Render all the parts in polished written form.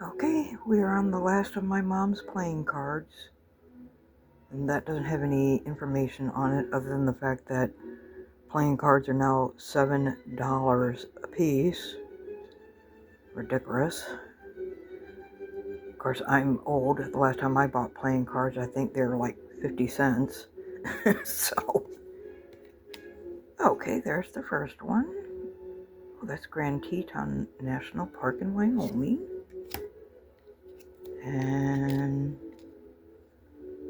Okay, we are on the last of my mom's playing cards, and that doesn't have any information on it other than the fact that playing cards are now $7 a piece. Ridiculous. Of course, I'm old. The last time I bought playing cards, I think they were like 50 cents. So, okay, there's the first one. Oh, that's Grand Teton National Park in Wyoming. And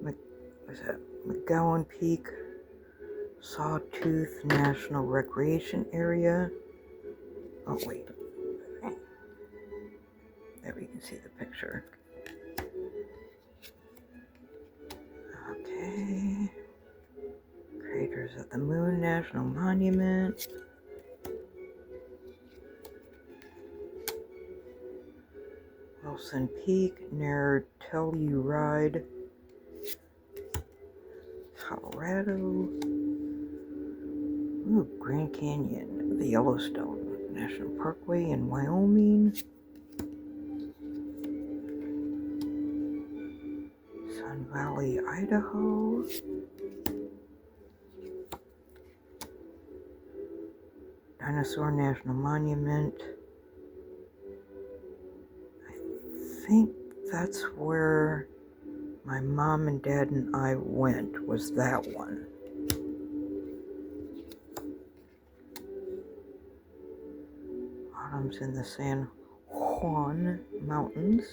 what's that? McGowan Peak Sawtooth National Recreation Area. Oh, wait. There we can see the picture. Okay. Craters of the Moon National Monument. Wilson Peak near Telluride, Colorado. Ooh, Grand Canyon, the Yellowstone National Parkway in Wyoming. Sun Valley, Idaho. Dinosaur National Monument. I think that's where my mom and dad and I went, was that one. Bottoms in the San Juan Mountains.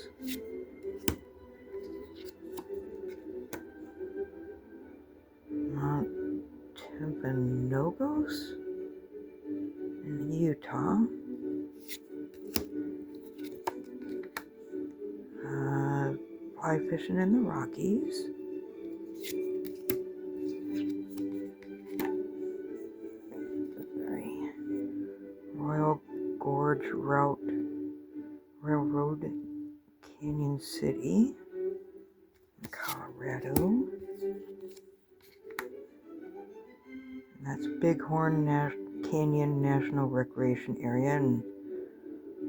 Mount Timpanogos in Utah. Fly fishing in the Rockies. Royal Gorge Railroad, Canyon City, Colorado. And that's Bighorn Canyon National Recreation Area in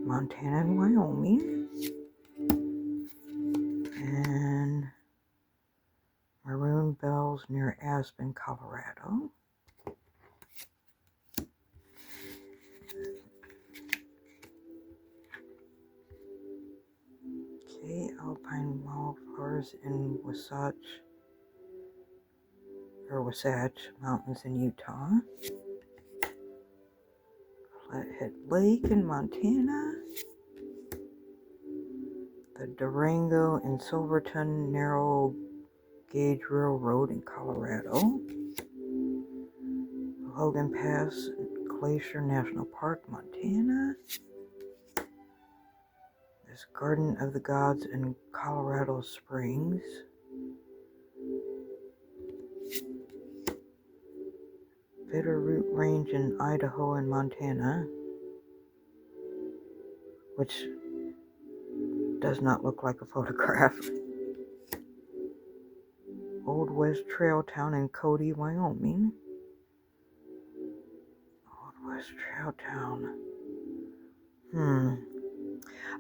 Montana and Wyoming. And Maroon Bells near Aspen, Colorado. Okay, Alpine Wildflowers in Wasatch Mountains in Utah. Flathead Lake in Montana. The Durango and Silverton Narrow Gauge Railroad in Colorado. Logan Pass Glacier National Park, Montana. There's Garden of the Gods in Colorado Springs. Bitterroot Range in Idaho and Montana, which does not look like a photograph. Old West Trail Town in Cody, Wyoming. Old West Trail Town.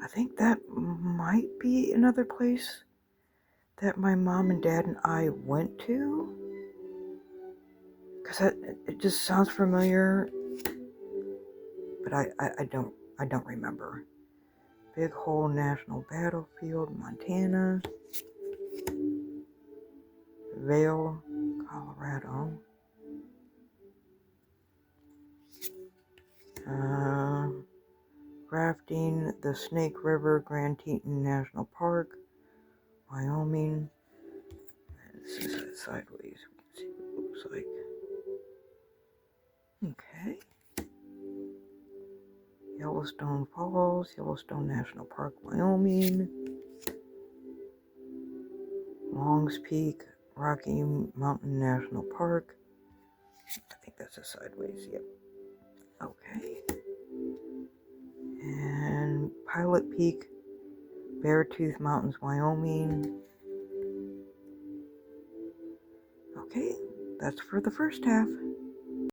I think that might be another place that my mom and dad and I went to. Because it just sounds familiar. But I don't remember. Big Hole National Battlefield, Montana. Vail, Colorado. Rafting, the Snake River, Grand Teton National Park, Wyoming. This is it sideways. We can see what it looks like. Okay. Yellowstone Falls, Yellowstone National Park, Wyoming. Longs Peak, Rocky Mountain National Park. I think that's a sideways, yep. Okay. And Pilot Peak, Beartooth Mountains, Wyoming. Okay, that's for the first half.